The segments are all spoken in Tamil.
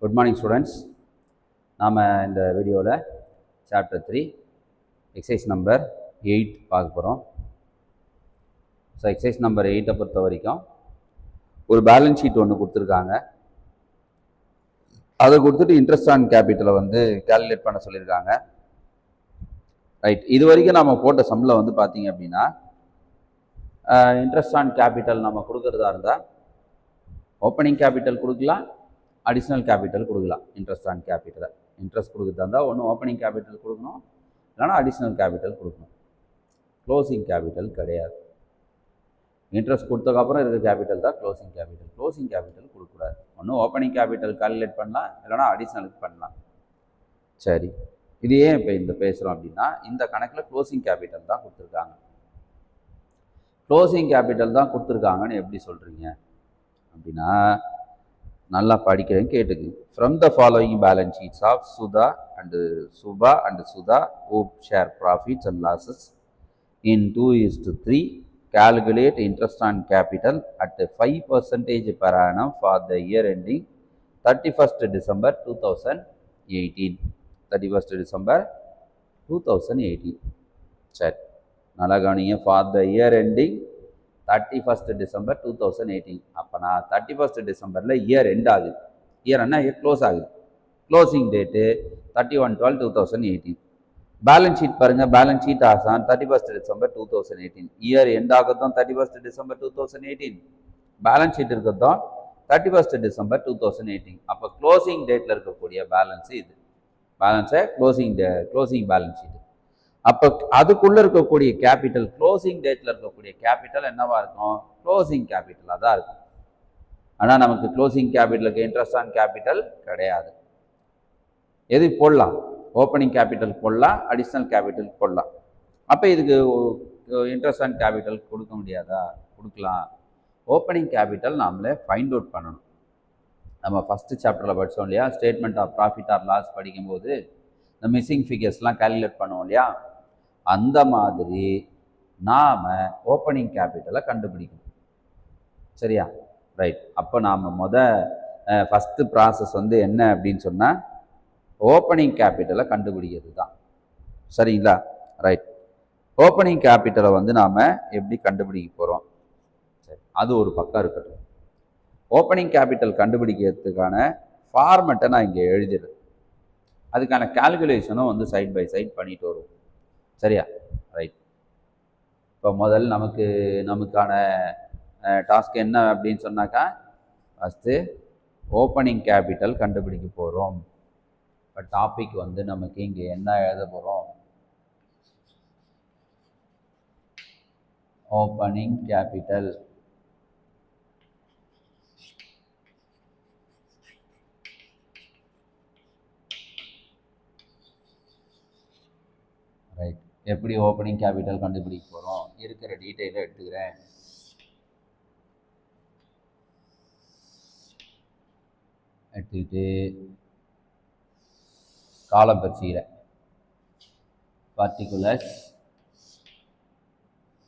Good morning students. நாம் இந்த வீடியோவில் சாப்டர் 3 எக்ஸசைஸ் நம்பர் 8 பார்க்க போகிறோம். ஸோ எக்ஸசைஸ் நம்பர் 8 பொறுத்த வரைக்கும் ஒரு பேலன்ஸ் ஷீட் ஒன்று கொடுத்துருக்காங்க. அதை கொடுத்துட்டு இன்ட்ரெஸ்ட் ஆன் கேபிட்டலை வந்து கால்குலேட் பண்ண சொல்லியிருக்காங்க. ரைட், இது வரைக்கும் நம்ம போட்ட சம்மில் வந்து பார்த்தீங்க அப்படின்னா இன்ட்ரெஸ்ட் ஆன் கேபிட்டல் நம்ம கொடுக்குறதா இருந்தால் ஓப்பனிங் கேபிட்டல் கொடுக்கலாம், அடிஷ்னல் கேபிட்டல் கொடுக்கலாம். இன்ட்ரெஸ்ட் ஆன் கேபிட்டலை இன்ட்ரெஸ்ட் கொடுக்குறதா இருந்தால் ஒன்று ஓப்பனிங் கேபிட்டல் கொடுக்கணும், இல்லைனா அடிஷ்னல் கேபிட்டல் கொடுக்கணும். க்ளோசிங் கேபிட்டல் கிடையாது. இன்ட்ரெஸ்ட் கொடுத்ததுக்கப்புறம் இருக்க கேபிட்டல் தான் க்ளோசிங் கேபிட்டல். க்ளோசிங் கேபிட்டல் கொடுக்கக்கூடாது. ஒன்று ஓப்பனிங் கேபிட்டல் கால்குலேட் பண்ணலாம், இல்லைனா அடிஷ்னலுக்கு பண்ணலாம். சரி, இது ஏன் இப்போ இந்த பேசுகிறோம் அப்படின்னா இந்த கணக்கில் க்ளோசிங் கேபிட்டல் தான் கொடுத்துருக்காங்க. க்ளோசிங் கேபிட்டல் தான் கொடுத்துருக்காங்கன்னு எப்படி சொல்கிறீங்க அப்படின்னா நல்லா படிக்கிறேன், கேட்டுக்கு. From the following balance sheets of Sudha and Subha and Sudha who share profits and losses in 2:3 calculate interest on capital at 5% per annum for the year ending 31st December 2018. 31st December 2018. சரி, நல்லா கவனிங்க. For the year ending 31st December 2018. அப்போனா 31st Decemberல இயர் எண்ட் ஆகுது. இயர் என்ன, க்ளோஸ் ஆகுது. Closing date 31/12/2018. பேலன்ஸ் ஷீட் பாருங்கள். Balance sheet as on 31st December 2018. Year end ஆகிறதும் 31st December 2018. பேலன்ஸ் ஷீட் இருக்கிறதும் 31st December 2018. அப்போ க்ளோசிங் டேட்டில் இருக்கக்கூடிய பேலன்ஸு இது. பேலன்ஸை க்ளோசிங் பேலன்ஸ் ஷீட். அப்போ அதுக்குள்ளே இருக்கக்கூடிய கேபிட்டல், க்ளோசிங் டேட்டில் இருக்கக்கூடிய கேபிட்டல் என்னவா இருக்கும்? க்ளோசிங் கேபிட்டலாக தான் இருக்கும். ஆனால் நமக்கு க்ளோசிங் கேபிட்டலுக்கு இன்ட்ரெஸ்ட் ஆன் கேபிட்டல் கிடையாது. எது போடலாம்? ஓப்பனிங் கேபிட்டல் போடலாம், அடிஷ்னல் கேபிட்டல் போடலாம். அப்போ இதுக்கு இன்ட்ரெஸ்ட் ஆன் கேபிட்டல் கொடுக்க முடியாதா? கொடுக்கலாம். ஓப்பனிங் கேபிட்டல் நாமளே ஃபைண்ட் அவுட் பண்ணணும். நம்ம ஃபஸ்ட்டு சாப்டரில் படித்தோம் இல்லையா, statement of profit or loss படிக்கும்போது இந்த மிஸ்ஸிங் ஃபிகர்ஸ்லாம் கால்குலேட் பண்ணுவோம் இல்லையா, அந்த மாதிரி நாம் ஓப்பனிங் கேபிட்டலை கண்டுபிடிக்கணும். சரியா? ரைட். அப்போ நாம் ஃபஸ்ட்டு ப்ராசஸ் வந்து என்ன அப்படின்னு சொன்னால் ஓப்பனிங் கேபிட்டலை கண்டுபிடிக்கிறது தான். சரிங்களா? ரைட். ஓப்பனிங் கேபிட்டலை வந்து நாம் எப்படி கண்டுபிடிக்க போகிறோம்? சரி, அது ஒரு பக்கம் இருக்கட்டும். ஓப்பனிங் கேபிட்டல் கண்டுபிடிக்கிறதுக்கான ஃபார்மெட்டை நான் இங்கே எழுதிடுறேன். அதுக்கான கால்குலேஷனும் வந்து சைட் பை சைட் பண்ணிட்டு வரும். சரியா? ரைட். இப்போ முதல் நமக்கான டாஸ்க் என்ன அப்படின்னு சொன்னாக்கா, ஃபஸ்ட்டு ஓப்பனிங் கேபிட்டல் கண்டுபிடிக்க போகிறோம். இப்போ டாபிக் வந்து நமக்கு இங்கே என்ன எழுத போகிறோம்? Opening capital. ரைட். எப்படி ஓப்பனிங் கேபிட்டல் கண்டுபிடிக்க போகிறோம்? இருக்கிற டீட்டெயிலை எடுத்துக்கிறேன். எடுத்துக்கிட்டு காலம் பிரிச்சுக்கிறேன். Particulars,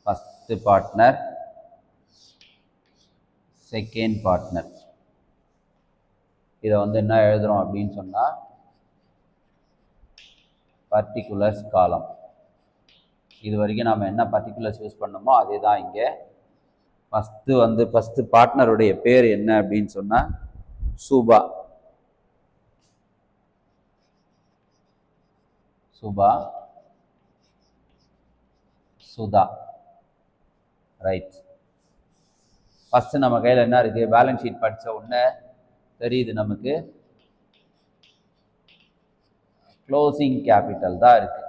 first partner, second partner. இதை வந்து என்ன எழுதுகிறோம் அப்படின்னு சொன்னால் பர்டிகுலர்ஸ் காலம். இது வரைக்கும் நாம் என்ன பர்டிகுலர்ஸ் யூஸ் பண்ணோமோ அதே தான் இங்கே. ஃபஸ்ட்டு பார்ட்னருடைய பேர் என்ன அப்படின்னு சொன்னால் சுபா. சுபா, சுதா. ரைட். ஃபஸ்ட்டு நம்ம கையில் என்ன இருக்குது? பேலன்ஸ் ஷீட் படித்த உடனே தெரியுது நமக்கு க்ளோசிங் கேபிட்டல் தான் இருக்குது.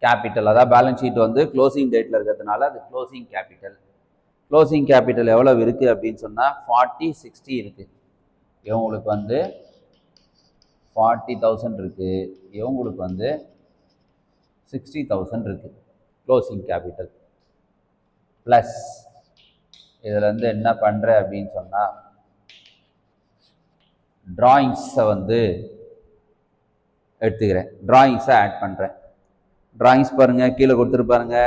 கேபிட்டல் அதான் பேலன்ஸ் ஷீட் வந்து க்ளோசிங் டேட்டில் இருக்கிறதுனால அது க்ளோசிங் கேபிட்டல். க்ளோசிங் கேபிட்டல் எவ்வளோ இருக்குது அப்படின்னு சொன்னால் 40/60 இருக்குது. இவங்களுக்கு வந்து 40,000 இருக்குது, இவங்களுக்கு வந்து 60,000 இருக்குது. க்ளோசிங் கேபிட்டல் ப்ளஸ் இதில் வந்து என்ன பண்ணுற அப்படின்னு சொன்னால் ட்ராயிங்ஸை வந்து எடுத்துக்கிறேன். ட்ராயிங்ஸை ஆட் பண்ணுறேன். ட்ராயிங்ஸ் பாருங்கள், கீழே கொடுத்துருப்பாருங்க.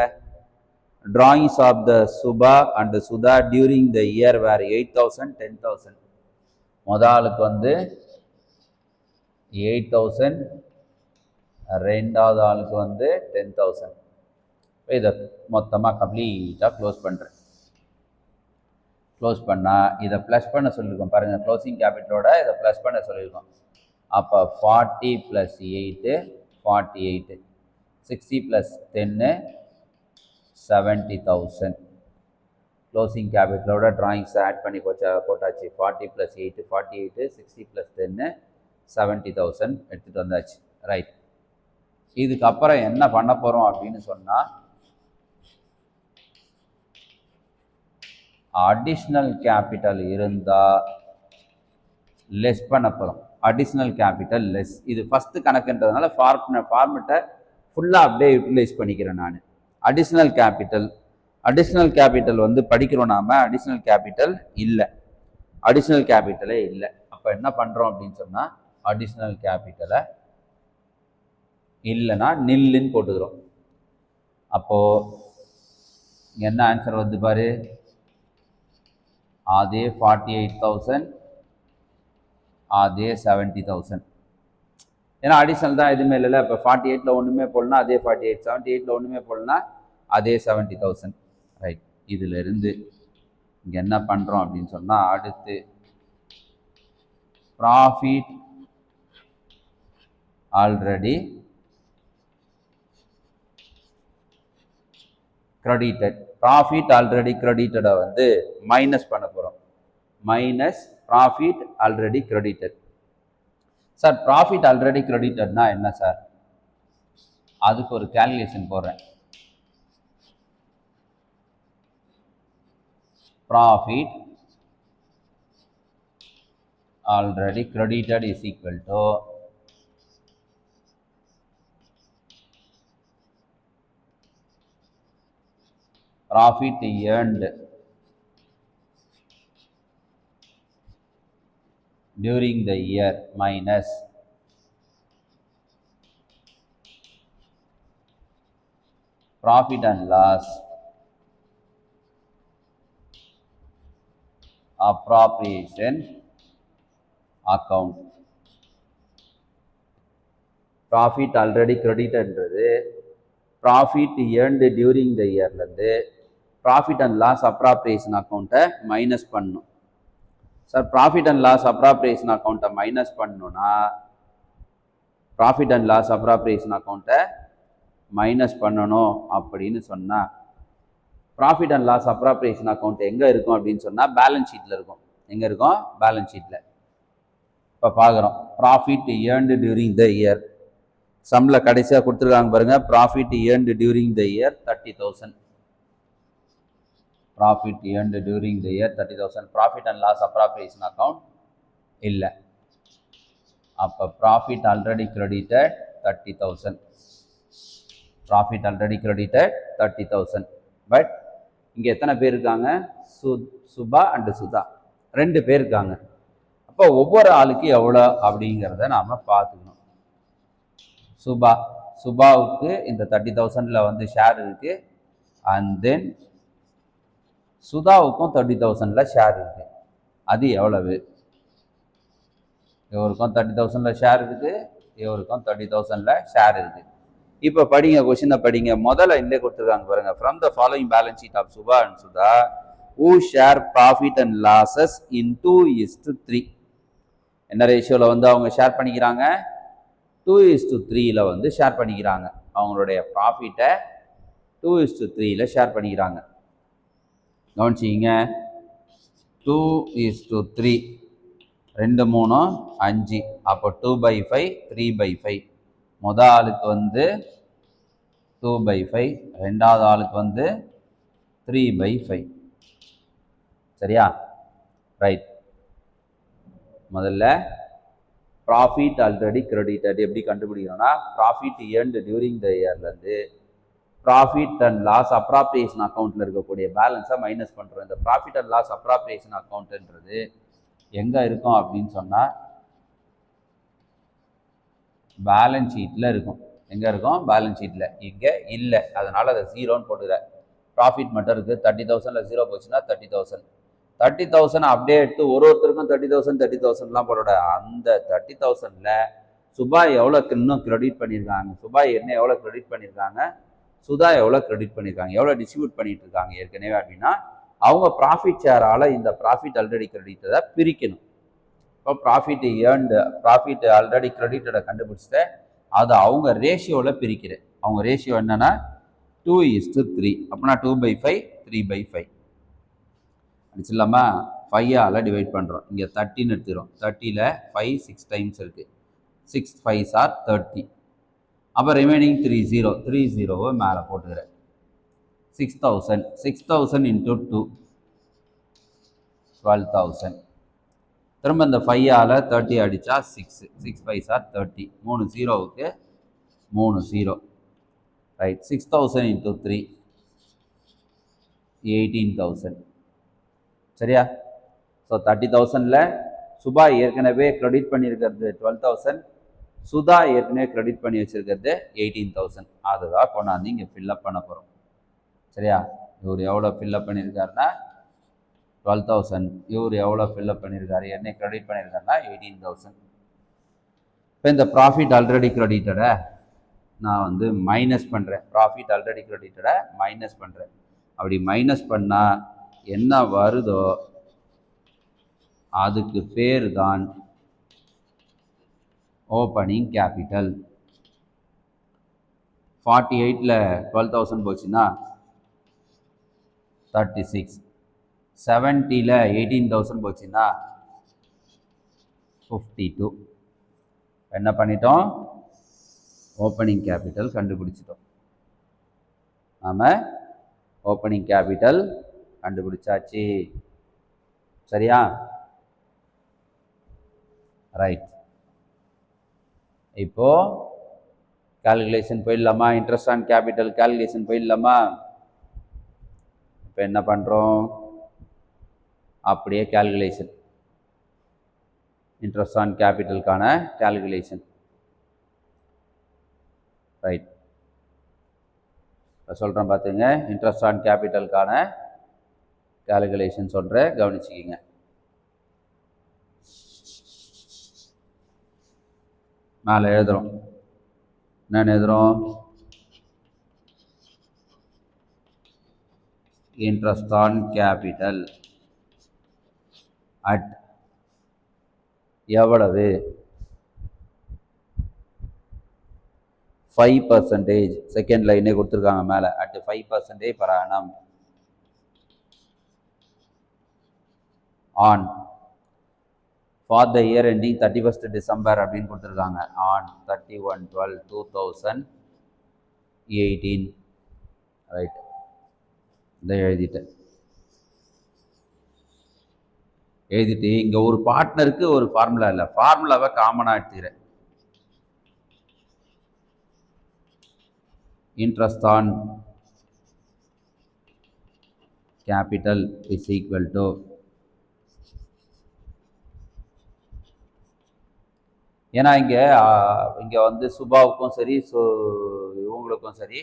drawings of the Subha and Sudha during the year were 8,000, 10,000. மொதல் ஆளுக்கு வந்து 8,000, ரெண்டாவது ஆளுக்கு வந்து 10,000. இதை மொத்தமாக கம்ப்ளீட்டாக க்ளோஸ் பண்ணுறேன். க்ளோஸ் பண்ணால் இதை ப்ளஸ் பண்ண சொல்லியிருக்கோம் பாருங்கள், க்ளோசிங் கேபிட்டலோட இதை ப்ளஸ் பண்ண சொல்லியிருக்கோம். அப்போ 40 + 8 48, 60 + 10 70,000. க்ளோசிங் கேபிட்டலோட ட்ராயிங்ஸ் ஆட் பண்ணி போட்டாச்சு. 40 + 8 48, 60 + 10 70,000 எடுத்துகிட்டு வந்தாச்சு. ரைட். இதுக்கப்புறம் என்ன பண்ண போகிறோம் அப்படின்னு சொன்னால், அடிஷ்னல் கேபிட்டல் இருந்தால் லெஸ் பண்ண போகிறோம். Additional capital less. இது ஃபஸ்ட்டு கணக்குன்றதுனால ஃபார்மெட்டை ஃபுல்லாக அப்படியே யூட்டிலைஸ் பண்ணிக்கிறேன் நான். அடிஷ்னல் கேபிட்டல் வந்து படிக்கிறோம் நாம். அடிஷ்னல் கேபிட்டல் இல்லை, அடிஷ்னல் கேபிட்டலே இல்லை. அப்போ என்ன பண்ணுறோம் அப்படின்னு சொன்னால், அடிஷ்னல் கேபிட்டலை இல்லைன்னா நில்லுன்னு போட்டுக்கிறோம். அப்போது என்ன ஆன்சர் வந்து பாரு, அதே 48,000, அதே 70,000. ஏன்னா அடிஷனல் தான் எதுவுமே இல்லைல்ல. இப்போ 48ல் ஒன்றுமே போடலனா அதே 48, 78ல் ஒன்றுமே போடலனா அதே 70,000. ரைட். இதிலிருந்து இங்கே என்ன பண்ணுறோம் அப்படின்னு சொன்னால், அடுத்து profit already credited. Profit already கிரெடிட்டடை வந்து மைனஸ் பண்ண போகிறோம். Minus profit already credited. Sir profit already கிரெடிட்டட்னா என்ன சார்? அதுக்கு ஒரு கேல்குலேஷன் போடுறேன். Profit already credited is equal to profit earned during the year minus profit and loss appropriation account. Profit already credited profit earned during the year profit and loss appropriation account minus பண்ணணும். Sir profit and loss appropriation அக்கௌண்ட்டை மைனஸ் பண்ணணும்னா, ப்ராஃபிட் அண்ட் லாஸ் அப்ராப்ரியேஷன் அக்கௌண்ட்டை மைனஸ் பண்ணணும் அப்படின்னு சொன்னால், profit and loss appropriation account எங்கே இருக்கும் அப்படின்னு சொன்னால் பேலன்ஸ் ஷீட்டில் இருக்கும். எங்கே இருக்கும்? பேலன்ஸ் ஷீட்டில். இப்போ பார்க்குறோம் profit earned during the year. சம்மில் கடைசியாக கொடுத்துருக்காங்க பாருங்கள், profit earned during the year 30,000. profit earned during the year 30,000. profit and loss appropriation account இல்லை. அப்போ profit already credited 30,000. profit already credited 30,000. But இங்கே எத்தனை பேர் இருக்காங்க? சுபா அண்ட் சுதா 2 பேர் இருக்காங்க. அப்போ ஒவ்வொரு ஆளுக்கு எவ்வளோ அப்படிங்கிறத நாம் பார்த்துக்கணும். சுபாவுக்கு இந்த 30,000ல் வந்து ஷேர் இருக்குது. அண்ட் தென் சுதாவுக்கும் 30,000ல் ஷேர் இருக்குது. அது எவ்வளவு? இவருக்கும் 30,000ல் ஷேர் இருக்குது, இவருக்கும் 30,000ல் ஷேர் இருக்குது. இப்போ படிங்க, கொஸ்டினை படிங்க. முதல்ல இங்கே கொடுத்துருக்காங்க பாருங்க, from the following balance sheet of Subha and Sudha who share profit and losses in 2:3. என்ன ரேஷியோவில் வந்து அவங்க ஷேர் பண்ணிக்கிறாங்க? 2:3ல் வந்து ஷேர் பண்ணிக்கிறாங்க. அவங்களுடைய ப்ராஃபிட்டை 2:3ல் ஷேர் பண்ணிக்கிறாங்க. கவனிச்சிங்க, 2:3, 2 3 5. அப்போ 2/5 3/5. மொதல் ஆளுக்கு வந்து 2/5, ரெண்டாவது ஆளுக்கு வந்து 3/5. சரியா? ரைட். முதல்ல ப்ராஃபிட் ஆல்ரெடி கிரெடிட்டட் எப்படி கண்டுபிடிக்கணும்னா, ப்ராஃபிட் earned during the yearலேருந்து ப்ராஃபிட் அண்ட் லாஸ் அப்ராப்ரியேஷன் அக்கௌண்ட்டில் இருக்கக்கூடிய பேலன்ஸை மைனஸ் பண்ணுறோம். இந்த ப்ராஃபிட் அண்ட் லாஸ் அப்ராப்ரியேஷன் அக்கௌண்ட்டுன்றது எங்கே இருக்கும் அப்படின்னு சொன்னால் பேலன்ஸ் ஷீட்டில் இருக்கும். எங்கே இருக்கும்? பேலன்ஸ் ஷீட்டில். இங்கே இல்லை, அதனால் அதை 0ன்னு போட்டுக்கிறேன். ப்ராஃபிட் மட்டும் இருக்குது. 30,000ல் 0 போச்சுன்னா 30,000. 30,000 அப்படியே எடுத்து ஒருத்தருக்கும் 30,000 போடோட அந்த 30,000ல சுபாய் எவ்வளோ இன்னும் கிரெடிட் பண்ணியிருக்காங்க, சுபாய் என்ன எவ்வளோ கிரெடிட் பண்ணியிருக்காங்க, சுதா எவ்வளோ கிரெடிட் பண்ணியிருக்காங்க, எவ்வளோ டிஸ்ட்ரிபியூட் பண்ணிட்டு இருக்காங்க ஏற்கனவே அப்படின்னா அவங்க ப்ராஃபிட் ஷேரால் இந்த ப்ராஃபிட் ஆல்ரெடி கிரெடிட்டதை பிரிக்கணும். இப்போ ப்ராஃபிட் ஆல்ரெடி கிரெடிட்டடை கண்டுபிடிச்சிட்டு அதை அவங்க ரேஷியோவில் பிரிக்கிறேன். அவங்க ரேஷியோ என்னன்னா 2:3. அப்படின்னா 2/5 3/5 அடிச்சு இல்லாமல் 5ஆல் டிவைட் பண்ணுறோம். இங்கே 30ன்னு எடுத்துக்கிறோம். 30ல் 5 6 டைம்ஸ் இருக்குது. 6 5s are 30. அப்போ ரிமைனிங் 30 மேலே போட்டுக்கிறேன். 6,000 இன்ட்டு 2 12,000. திரும்ப இந்த 5ஆல் 30 அடித்தா 6 5s are 30. 3 0க்கு 3 0. ரைட். 6,000 இன்ட்டு 3 18,000. சரியா? ஸோ 30,000ல் சுபா ஏற்கனவே கிரெடிட் பண்ணியிருக்கிறது 12,000, சுதா ஏற்கனவே கிரெடிட் பண்ணி வச்சுருக்கிறது 18,000. அதுதான் கொண்டாந்து இங்கே ஃபில்லப் பண்ண போகிறோம். சரியா? இவர் எவ்வளோ ஃபில்லப் பண்ணியிருக்காருன்னா 12,000, இவர் எவ்வளோ ஃபில்லப் பண்ணியிருக்காரு, என்ன கிரெடிட் பண்ணியிருக்காருன்னா 18,000. இப்போ இந்த ப்ராஃபிட் ஆல்ரெடி கிரெடிட்டடை நான் வந்து மைனஸ் பண்ணுறேன். ப்ராஃபிட் ஆல்ரெடி கிரெடிட்டடை மைனஸ் பண்ணுறேன். அப்படி மைனஸ் பண்ணால் என்ன வருதோ அதுக்கு பேர் தான் ஓப்பனிங் கேபிட்டல். 48ல் 12,000 போச்சுன்னா 36. 70ல் 18,000 போச்சுன்னா 52. என்ன பண்ணிட்டோம்? ஓப்பனிங் கேபிட்டல் கண்டுபிடிச்சிட்டோம். நாம் ஓப்பனிங் கேபிட்டல் கண்டுபிடிச்சாச்சு. சரியா? ரைட். இப்போ கால்குலேஷன் போயிடலாமா? இன்ட்ரெஸ்ட் ஆன் கேபிட்டல் கால்குலேஷன் போயிடலாமா? இப்போ என்ன பண்ணுறோம்? அப்படியே கால்குலேஷன், இன்ட்ரெஸ்ட் ஆன் கேபிட்டலுக்கான கால்குலேஷன். ரைட். இப்போ சொல்கிறேன் பார்த்துங்க. இன்ட்ரெஸ்ட் ஆன் கேபிட்டலுக்கான கால்குலேஷன் சொல்கிறேன், கவனிச்சிக்கிங்க. மேலே எழுதுகிறோம். என்னென்னு எழுதுகிறோம்? இன்ட்ரெஸ்ட் ஆன் கேபிட்டல் அட் எவ்வளவு? 5%. செகண்ட் லைனே கொடுத்துருக்காங்க மேலே. At 5% per annum on for the year ending 31st December அப்படின்னு கொடுத்துருக்காங்க. on 31/12/2018. ரைட். இதை எழுதிட்டு இங்கே ஒரு பார்ட்னருக்கு ஒரு ஃபார்முலா இல்லை, ஃபார்முலாவை காமனாக எடுத்துக்கிறேன். Interest on capital is equal to ஏன்னா இங்கே வந்து சுபாவுக்கும் சரி இவங்களுக்கும் சரி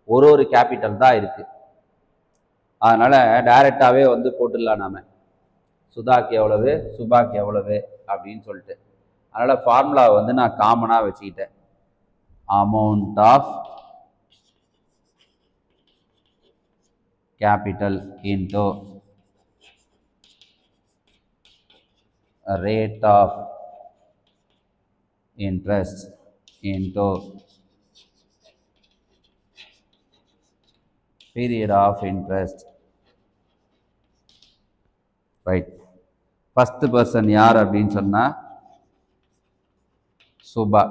ஒரு கேபிட்டல் தான் இருக்குது. அதனால் டைரெக்டாகவே வந்து போட்டுடலாம் நாம். சுதாக்கு எவ்வளவு, சுபாக்கு எவ்வளவு அப்படின்னு சொல்லிட்டு. அதனால் ஃபார்முலா வந்து நான் காமனாக வச்சுக்கிட்டேன். Amount of capital into rate of interest into period of interest. Right. First person யார் அப்படின்னு சொன்னா சுபா.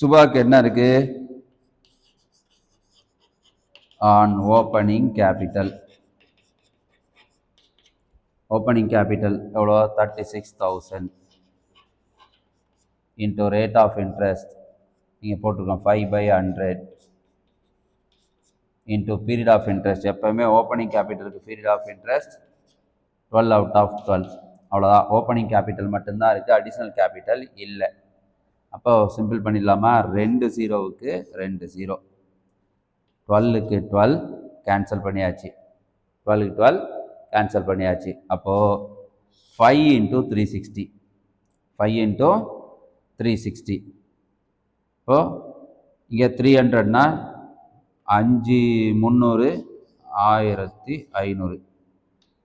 சுபாக்கு என்ன இருக்கு? on opening capital. Opening capital எவ்வளோ? 36,000 இன்ட்டு ரேட் ஆஃப் இன்ட்ரெஸ்ட் நீங்கள் போட்டிருக்கோம் 5/100 இன்ட்டு பீரியட் ஆஃப் இன்ட்ரெஸ்ட். எப்போவுமே ஓப்பனிங் கேபிட்டலுக்கு பீரியட் ஆஃப் இன்ட்ரெஸ்ட் 12/12. அவ்வளோதான். ஓப்பனிங் கேபிட்டல் மட்டும்தான் இருக்குது, அடிஷ்னல் கேபிட்டல் இல்லை. அப்போ சிம்பிள் பண்ணிடலாமா? 2 0க்கு 2 0, 12க்கு 12 கேன்சல் பண்ணியாச்சு. 12க்கு 12 கேன்சல் பண்ணியாச்சு. அப்போது 5 × 360, 5 × 360. இப்போது இங்கே 300னா 5 300 1500,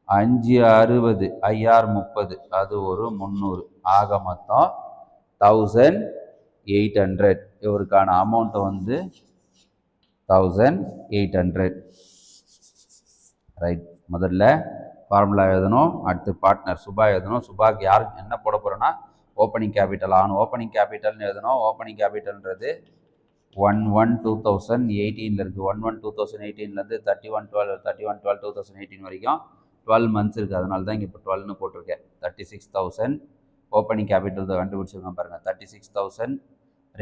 5 60 5 30, அது ஒரு 300, ஆக மொத்தம் 1800. இவருக்கான அமௌண்ட்டை வந்து 1800. ரைட். முதல்ல ஃபார்முலா எழுதணும், அடுத்து பார்ட்னர் சுபா எழுதணும். சுபாக்கு யாருக்கு என்ன போட போகிறோன்னா ஓப்பனிங் கேபிட்டல் ஆன் ஓப்பனிங் கேபிட்டல்னு எழுதணும். ஓப்பனிங் கேபிட்டல்ன்றது 1/1/2018 இருக்குது. 1/1/2018 31/12 31/12/2018 வரைக்கும் 12 மந்த்ஸ் இருக்குது. அதனால தான் இங்கே இப்போ 12ன்னு போட்டிருக்கேன். 36,000 ஓப்பனிங் கேபிட்டல் கண்டுபிடிச்சிருக்கோம் பாருங்கள். 36,000.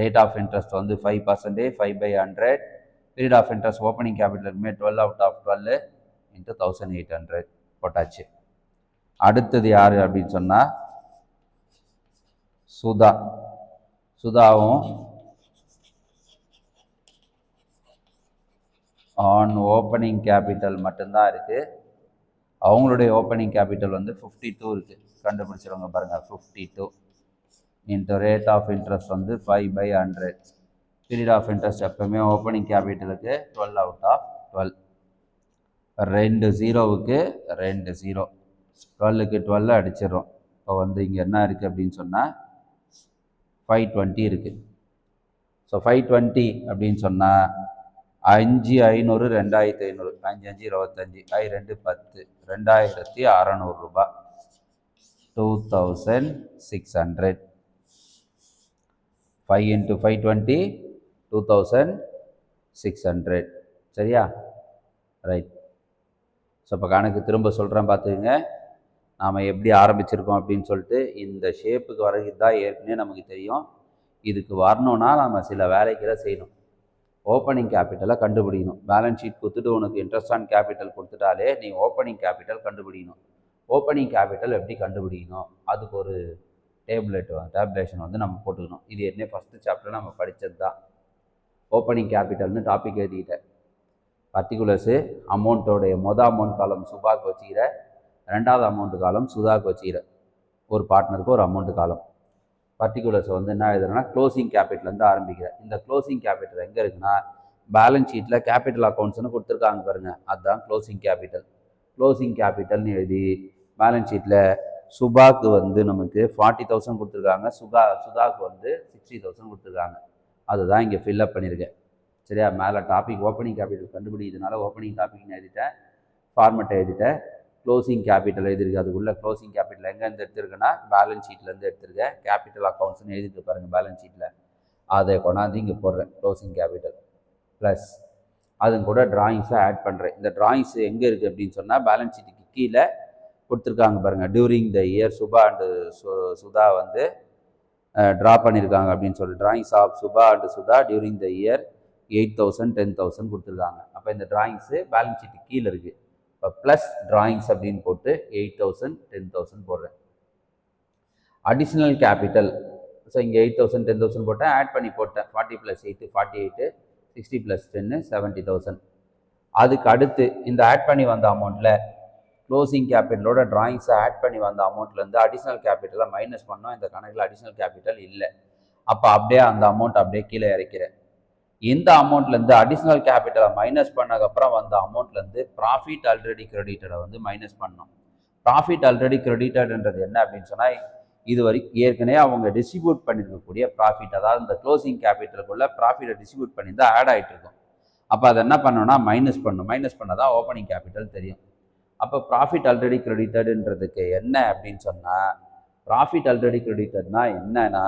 ரேட் ஆஃப் இன்ட்ரெஸ்ட் வந்து 5%, 5/100. பீரியட் ஆஃப் இன்ட்ரெஸ்ட் ஓப்பனிங் கேபிட்டலுமே 12/12 × 1800 போட்டாச்சு. அடுத்தது யார் அப்படின்னு சொன்னால் சுதா. சுதாவும் ஆன் ஓப்பனிங் கேபிட்டல் மட்டும்தான் இருக்குது. அவங்களுடைய ஓப்பனிங் கேபிட்டல் வந்து 52 இருக்குது. கண்டுபிடிச்சிருவாங்க பாருங்கள். 52 × ரேட் ஆஃப் இன்ட்ரெஸ்ட் வந்து 5/100. பீரியட் ஆஃப் இன்ட்ரெஸ்ட் எப்பவுமே ஓப்பனிங் கேபிட்டலுக்கு 12/12. 2 0க்கு 2 0, 12க்கு 12 அடிச்சிடறோம். இப்போ வந்து இங்கே என்ன இருக்குது அப்படின்னு சொன்னால் 520 இருக்குது. ஸோ 520 அப்படின்னு சொன்னால் 5 500 2500, 5 5 25, 2 10, 2600 ரூபாய், 2600. 5 × 520 2600. சரியா? ரைட். ஸோ இப்போ கணக்கு திரும்ப சொல்கிறேன் பார்த்துக்குங்க. நாம் எப்படி ஆரம்பிச்சிருக்கோம் அப்படின்னு சொல்லிட்டு இந்த ஷேப்புக்கு வர்றது தான் ஏற்கனவே நமக்கு தெரியும். இதுக்கு வரணும்னா நம்ம சில வேலைகளை செய்யணும். ஓப்பனிங் கேபிட்டலை கண்டுபிடிக்கணும். பேலன்ஸ் ஷீட் கொடுத்துட்டு உனக்கு இன்ட்ரெஸ்ட் ஆன் கேபிட்டல் கொடுத்துட்டாலே நீ ஓப்பனிங் கேபிட்டல் கண்டுபிடிக்கணும். ஓப்பனிங் கேபிட்டல் எப்படி கண்டுபிடிக்கணும், அதுக்கு ஒரு டேபுலேஷன் வந்து நம்ம போட்டுக்கணும். இது என்ன ஃபஸ்ட்டு சாப்டர் நம்ம படித்தது தான். ஓப்பனிங் கேபிட்டல்னு டாபிக் எழுதிக்கிட்டேன். பர்டிகுலர்ஸு அமௌண்ட்டோடைய அமௌண்ட் காலம் சுபாக்கு வச்சுக்கிற, ரெண்டாவது அமௌண்ட்டு காலம் சுதாக்கு வச்சுக்கிற, ஒரு பார்ட்னருக்கு ஒரு அமௌண்ட்டு காலம். பர்டிகுலர்ஸை வந்து என்ன எழுதுறேன்னா க்ளோசிங் கேபிட்டல்லேருந்து ஆரம்பிக்கிறேன். இந்த க்ளோசிங் கேபிட்டல் எங்கே இருக்குன்னா பேலன்ஸ் ஷீட்டில் கேபிட்டல் அக்கௌண்ட்ஸ்னு கொடுத்துருக்காங்க பாருங்கள், அதுதான் க்ளோசிங் கேபிட்டல். க்ளோசிங் கேபிட்டல்னு எழுதி பேலன்ஸ் ஷீட்டில் சுபாக்கு வந்து நமக்கு 40,000 கொடுத்துருக்காங்க, சுதாக்கு வந்து 60,000 கொடுத்துருக்காங்க. அதுதான் இங்கே ஃபில்அப் பண்ணியிருக்கேன். சரியா? மேலே டாபிக் ஓப்பனிங் கேபிட்டல் கண்டுபிடிக்கிறதுனால ஓப்பனிங் டாபிக்னு எழுதிட்டேன், ஃபார்மெட்டை எழுதிட்டேன். க்ளோசிங் கேபிட்டல் எழுதிருக்கு. அதுக்குள்ளே க்ளோசிங் கேபிட்டல் எங்கேருந்து எடுத்துருக்குன்னா பேலன்ஸ் ஷீட்லேருந்து எடுத்துருக்கேன். கேபிட்டல் அக்கௌண்ட்ஸ்னு எழுதிட்டு பாருங்கள் பேலன்ஸ் ஷீட்டில், அதை கொண்டாந்து இங்கே போடுறேன். க்ளோசிங் கேபிட்டல் ப்ளஸ் அது கூட ட்ராயிங்ஸை ஆட் பண்ணுறேன். இந்த ட்ராயிங்ஸ் எங்கே இருக்குது அப்படின்னு சொன்னால் பேலன்ஸ் ஷீட்டுக்கு கீழே கொடுத்துருக்காங்க பாருங்கள். During the year Subha and Sudha வந்து ட்ரா பண்ணியிருக்காங்க அப்படின்னு சொல்லி drawings of Subha and Sudha during the year 8,000 10,000 கொடுத்துருக்காங்க. அப்போ இந்த ட்ராயிங்ஸு பேலன்ஸ் ஷீட்டுக்கு கீழே இருக்குது. இப்போ ப்ளஸ் ட்ராயிங்ஸ் அப்படின்னு போட்டு 8,000 10,000 போடுறேன். அடிஷ்னல் கேபிட்டல், ஸோ இங்கே 8,000 10,000 போட்டேன், ஆட் பண்ணி போட்டேன். 40 + 8 48, 60 + 10 70,000. அதுக்கு அடுத்து இந்த ஆட் பண்ணி வந்த அமௌண்ட்டில் க்ளோசிங் கேபிட்டலோட ட்ராயிங்ஸை ஆட் பண்ணி வந்த அமௌண்ட்லேருந்து அடிஷ்னல் கேபிட்டலை மைனஸ் பண்ணோம். இந்த கணக்கில் அடிஷ்னல் கேபிட்டல் இல்லை. அப்போ அப்படியே அந்த அமௌண்ட் அப்படியே கீழே இறக்கிறேன். இந்த அமௌண்ட்லேருந்து அடிஷ்னல் கேபிட்டலை மைனஸ் பண்ணதுக்கப்புறம் வந்த அமௌண்ட்லேருந்து ப்ராஃபிட் ஆல்ரெடி கிரெடிட்டடை வந்து மைனஸ் பண்ணோம். ப்ராஃபிட் ஆல்ரெடி கிரெடிட்டட்ன்றது என்ன அப்படின்னு சொன்னால் இது வரைக்கும் ஏற்கனவே அவங்க டிஸ்ட்ரிபியூட் பண்ணியிருக்கக்கூடிய ப்ராஃபிட், அதாவது இந்த க்ளோசிங் கேபிட்டலுக்குள்ளே ப்ராஃபிட்டை டிஸ்ட்ரிபியூட் பண்ணியிருந்தால் ஆட் ஆகிட்டு இருக்கும். அப்போ அதை என்ன பண்ணோன்னா மைனஸ் பண்ணணும். மைனஸ் பண்ணால் தான் ஓப்பனிங் கேபிட்டல் தெரியும். அப்போ ப்ராஃபிட் ஆல்ரெடி கிரெடிட்டடுன்றதுக்கு என்ன அப்படின்னு சொன்னால் ப்ராஃபிட் ஆல்ரெடி கிரெடிட்டட்னா என்னன்னா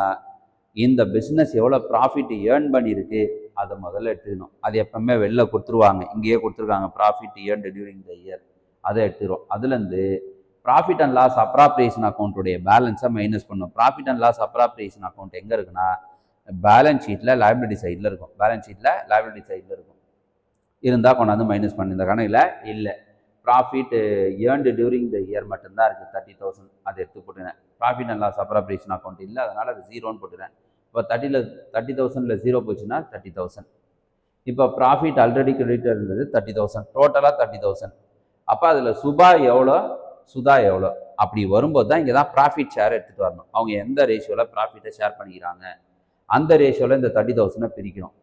இந்த பிஸ்னஸ் எவ்வளோ ப்ராஃபிட் ஏர்ன் பண்ணியிருக்கு அதை முதல்ல எடுத்துக்கணும். அது எப்பவுமே வெளில கொடுத்துருவாங்க, இங்கேயே கொடுத்துருக்காங்க profit earned during the year, அதை எடுத்துக்கிறோம். அதுலேருந்து ப்ராஃபிட் அண்ட் லாஸ் அப்ராப்ரியேஷன் அக்கௌண்ட்டுடைய பேலன்ஸை மைனஸ் பண்ணும். Profit and loss appropriation account எங்கே இருக்குன்னா பேலன்ஸ் ஷீட்டில் லைபிலிட்டி சைடில் இருக்கும். பேலன்ஸ் ஷீட்டில் லைபிலிட்டி சைடில் இருக்கும். இருந்தால் கொண்டாந்து மைனஸ் பண்ணு. இந்த கணக்கில் இல்லை. Profit earned during the year மட்டும்தான் இருக்குது 30,000, அதை எடுத்து போட்டுனேன். Profit and loss appropriation account இல்லை, அதனால் அது 0ன்னு போட்டுறேன். இப்போ 30,000ல் 0 போச்சுன்னா 30,000. இப்போ ப்ராஃபிட் ஆல்ரெடி கிரெடிட்டட் இருந்தது 30,000, டோட்டலாக 30,000. அப்போ அதில் சுபா எவ்வளோ, சுதா எவ்வளோ, அப்படி வரும்போது தான் இங்கே தான் ப்ராஃபிட் ஷேர் எடுத்துகிட்டு வரணும். அவங்க எந்த ரேஷியோவில் ப்ராஃபிட்டை ஷேர் பண்ணிக்கிறாங்க அந்த ரேஷியோவில் இந்த 30,000 பிரிக்கணும்.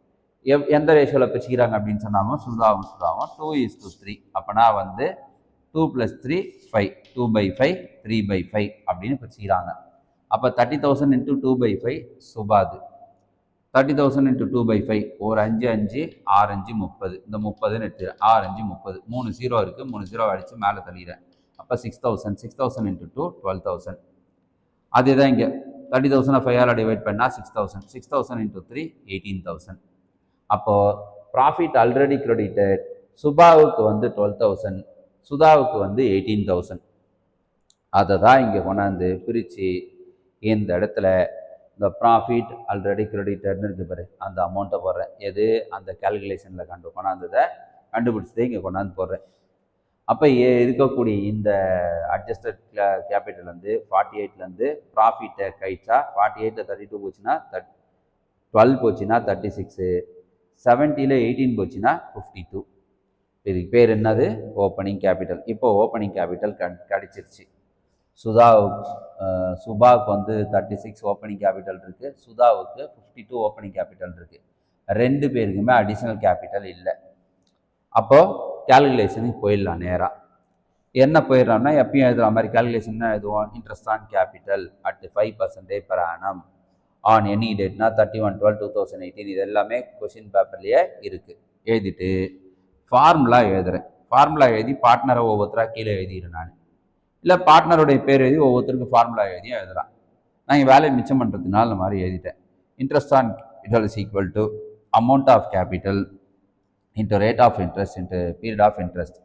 எந்த ரேஷியோவில் பிரிச்சுக்கிறாங்க அப்படின்னு சொன்னாலும் சுதாவும் 2:3. அப்போனா வந்து 2 + 3 5, 2/5 3/5 அப்படின்னு பிரிச்சுக்கிறாங்க. அப்போ 30,000 × 2/5 சுபாது. 30,000 × 2/5 ஒரு 5 5 6 5 30. இந்த 30ன்னு எடுத்துக்கிறேன். 6 5 30. 3 0 இருக்குது. 3 0 அடித்து மேலே தள்ளிடுறேன். அப்போ 6,000. 6,000 × 2 12,000. அதே தான் இங்கே 30,000 5ஆல் டிவைட் பண்ணால் 6,000. 6,000 × 3 18,000. அப்போது ப்ராஃபிட் ஆல்ரெடி கிரெடிட்டட் சுபாவுக்கு வந்து 12,000, சுதாவுக்கு வந்து 18,000. அதை தான் இங்கே கொண்டாந்து பிரித்து இந்த இடத்துல இந்த ப்ராஃபிட் ஆல்ரெடி கிரெடிட்டட்னு இருக்கு பாரு, அந்த அமௌண்ட்டை போடுறேன். எது அந்த கேல்குலேஷனில் கொண்டாந்ததை கண்டுபிடிச்சதே இங்கே கொண்டாந்து போடுறேன். அப்போ இருக்கக்கூடிய இந்த அட்ஜஸ்டட் கேபிட்டல் வந்து 48லேருந்து ப்ராஃபிட்டை கழிச்சா 48ல் 32 போச்சுன்னா 12 போச்சுன்னா 36, 70ல் 18 போச்சுன்னா 52. இதுக்கு பேர் என்னது? Opening capital. இப்போ ஓப்பனிங் கேபிட்டல் கிடைச்சிருச்சு. சுபாவுக்கு வந்து 36 ஓப்பனிங் கேபிட்டல் இருக்குது, சுதாவுக்கு 52 ஓப்பனிங் கேபிட்டல் இருக்குது. ரெண்டு பேருக்குமே அடிஷ்னல் கேபிட்டல் இல்லை. அப்போது கேல்குலேஷனுக்கு போயிடலாம் நேராக. என்ன போயிடலாம்னா எப்பயும் எழுதுகிற மாதிரி கேல்குலேஷன் எழுதுவோம். Interest on capital at 5% per annum on any டேட்னா 31/12/2018. இது எல்லாமே கொஷின் பேப்பர்லேயே இருக்குது. எழுதிட்டு ஃபார்முலா எழுதுகிறேன். ஃபார்முலா எழுதி பார்ட்னரை ஒவ்வொருத்தராக கீழே எழுதிடுறேன். நான் இல்லை பார்ட்னருடைய பேர் எழுதி ஒவ்வொருத்தருக்கும் ஃபார்முலா எழுதியும் எழுதுகிறான். நான் இங்கே வேலையை மிச்சம் பண்ணுறதுனால இந்த மாதிரி எழுதிட்டேன். Interest on capital is equal to amount of capital into rate of interest into period of interest.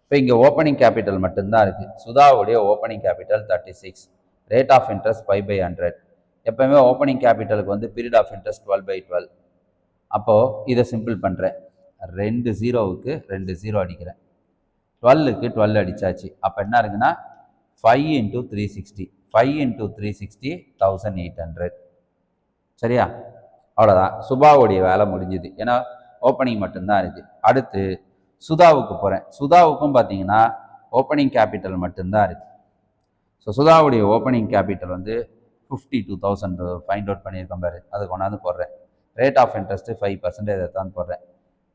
இப்போ இங்கே ஓப்பனிங் கேபிட்டல் மட்டும்தான் இருக்குது. சுதாவுடைய opening capital 36, rate of interest 5/100. எப்போவுமே ஓப்பனிங் கேபிட்டலுக்கு வந்து பீரியட் ஆஃப் இன்ட்ரெஸ்ட் 12/12. அப்போது இதை சிம்பிள் பண்ணுறேன். 2 0க்கு 2 0 அடிக்கிறேன். 12க்கு 12 அடித்தாச்சு. அப்போ என்ன இருக்குன்னா 5 × 360. 5 × 360 1800. சரியா? அவ்வளோதான். சுபாவுடைய வேலை முடிஞ்சுது. ஏன்னா ஓப்பனிங் மட்டும்தான் இருக்குது. அடுத்து சுதாவுக்கு போகிறேன். சுதாவுக்கும் பார்த்தீங்கன்னா ஓப்பனிங் கேபிட்டல் மட்டும்தான் இருக்குது. ஸோ சுதாவுடைய ஓப்பனிங் கேபிட்டல் வந்து 52,000 ஃபைண்ட் அவுட் பண்ணியிருக்கேன் பாரு, அது கொண்டாந்து போடுறேன். ரேட் ஆஃப் இன்ட்ரெஸ்ட்டு 5% இதை தான் போடுறேன்.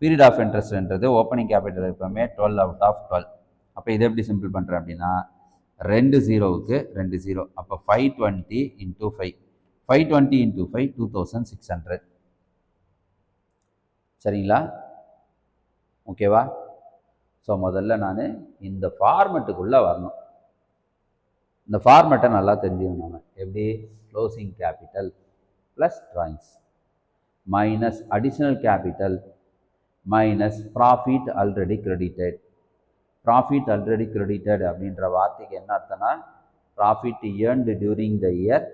பீரியட் ஆஃப் இன்ட்ரெஸ்ட்ன்றது ஓப்பனிங் கேபிட்டல் எப்பவுமே 12/12. அப்போ இதை எப்படி சிம்பிள் பண்ணுறேன் அப்படின்னா 2 0க்கு 2 0. அப்போ 520 × 5. 520 × 5 2600. சரிங்களா? ஓகேவா? ஸோ முதல்ல நான் இந்த ஃபார்மெட்டுக்குள்ளே வரணும். இந்த ஃபார்மெட்டை நல்லா தெரிஞ்சுக்கணும். நம்ம எப்படி closing capital plus drawings minus additional capital minus profit already credited. Profit already credited அப்படின்ற வார்த்தைக்கு என்ன அர்த்தம்னா profit earned during the year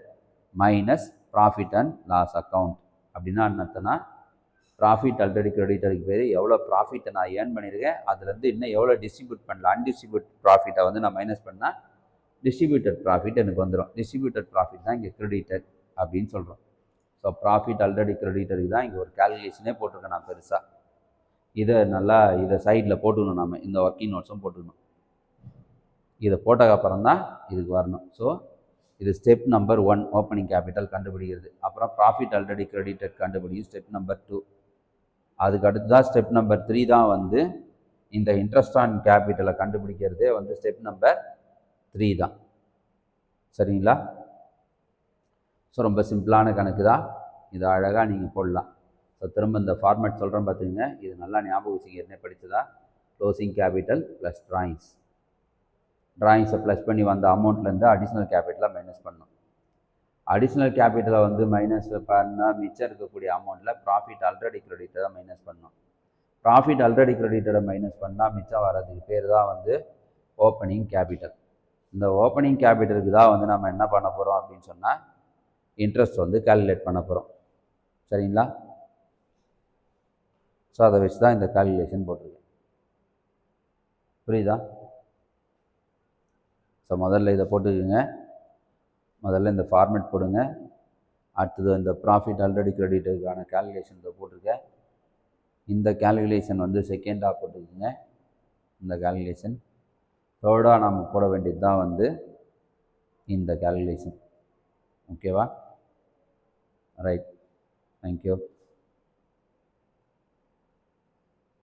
minus profit and loss account. அப்படின்னா என்ன அர்த்தம்னா ப்ராஃபிட் ஆல்ரெடி கிரெடிட்டருக்கு பேர் எவ்வளோ ப்ராஃபிட்டை நான் ஏர்ன் பண்ணியிருக்கேன், அதுலேருந்து இன்னும் எவ்வளோ டிஸ்ட்ரிபியூட் பண்ணல, அன்டிஸ்ட்ரிபியூட் ப்ராஃபிட்டை வந்து நான் மைனஸ் பண்ணால் டிஸ்ட்ரிபியூட்டட் ப்ராஃபிட் எனக்கு வந்துடும். டிஸ்ட்ரிபியூட்டட் ப்ராஃபிட் தான் இங்கே கிரெடிட்டட் அப்படின்னு சொல்கிறோம். ஸோ ப்ராஃபிட் ஆல்ரெடி கிரெடிட்டருக்கு தான் இங்கே ஒரு கேல்குலேஷனே போட்டிருக்கேன் நான் பெருசாக. இதை சைடில் போட்டுக்கணும். நம்ம இந்த ஒர்க்கிங் நோட்ஸும் போட்டுக்கணும். இதை போட்டதுக்கப்புறம் தான் இதுக்கு வரணும். ஸோ இது ஸ்டெப் நம்பர் 1 ஓப்பனிங் கேபிட்டல் கண்டுபிடிக்கிறது. அப்புறம் ப்ராஃபிட் ஆல்ரெடி கிரெடிட்டட் கண்டுபிடிக்கும் ஸ்டெப் நம்பர் 2. அதுக்கு அடுத்து தான் ஸ்டெப் நம்பர் 3 தான் வந்து இந்த இன்ட்ரெஸ்ட் ஆன் கேபிட்டலை கண்டுபிடிக்கிறதே வந்து ஸ்டெப் நம்பர் 3 தான். சரிங்களா? ஸோ ரொம்ப சிம்பிளான கணக்கு தான். இதை அழகாக நீங்கள் போடலாம். ஸோ திரும்ப இந்த ஃபார்மேட் சொல்கிறேன் பார்த்துங்க. இது நல்லா ஞாபகம் வச்சுங்க. என்ன படித்ததா க்ளோசிங் கேபிட்டல் ப்ளஸ் ட்ராயிங்ஸை ப்ளஸ் பண்ணி வந்த அமௌண்ட்லேருந்து அடிஷ்னல் கேபிட்டலை மைனஸ் பண்ணணும். அடிஷ்னல் கேபிட்டலை வந்து மைனஸ் பண்ணால் மிச்சம் இருக்கக்கூடிய அமௌண்ட்டில் ப்ராஃபிட் ஆல்ரெடி கிரெடிட்டை மைனஸ் பண்ணணும். ப்ராஃபிட் ஆல்ரெடி கிரெடிட்டை மைனஸ் பண்ணால் மிச்சம் வர்றதுக்கு பேர் தான் வந்து ஓப்பனிங் கேபிட்டல். இந்த ஓப்பனிங் கேபிட்டலுக்கு தான் வந்து நம்ம என்ன பண்ண போகிறோம் அப்படின்னு சொன்னால் இன்ட்ரெஸ்ட் வந்து கால்குலேட் பண்ண போகிறோம். சரிங்களா? ஸோ அதை வச்சு தான் இந்த கால்குலேஷன் போட்டிருக்கேன். புரியுதா? ஸோ முதல்ல இதை போட்டுக்குங்க. முதல்ல இந்த ஃபார்மேட் போடுங்க. அடுத்தது இந்த ப்ராஃபிட் ஆல்ரெடி கிரெடிட்டுக்கான கால்குலேஷன் இதை போட்டிருக்கேன். இந்த கால்குலேஷன் வந்து செகண்டாக போட்டுக்குங்க. இந்த கால்குலேஷன் தேர்டாக நம்ம போட வேண்டியது தான் வந்து இந்த கேல்குலேஷன். ஓகேவா? ரைட். தேங்க்யூ.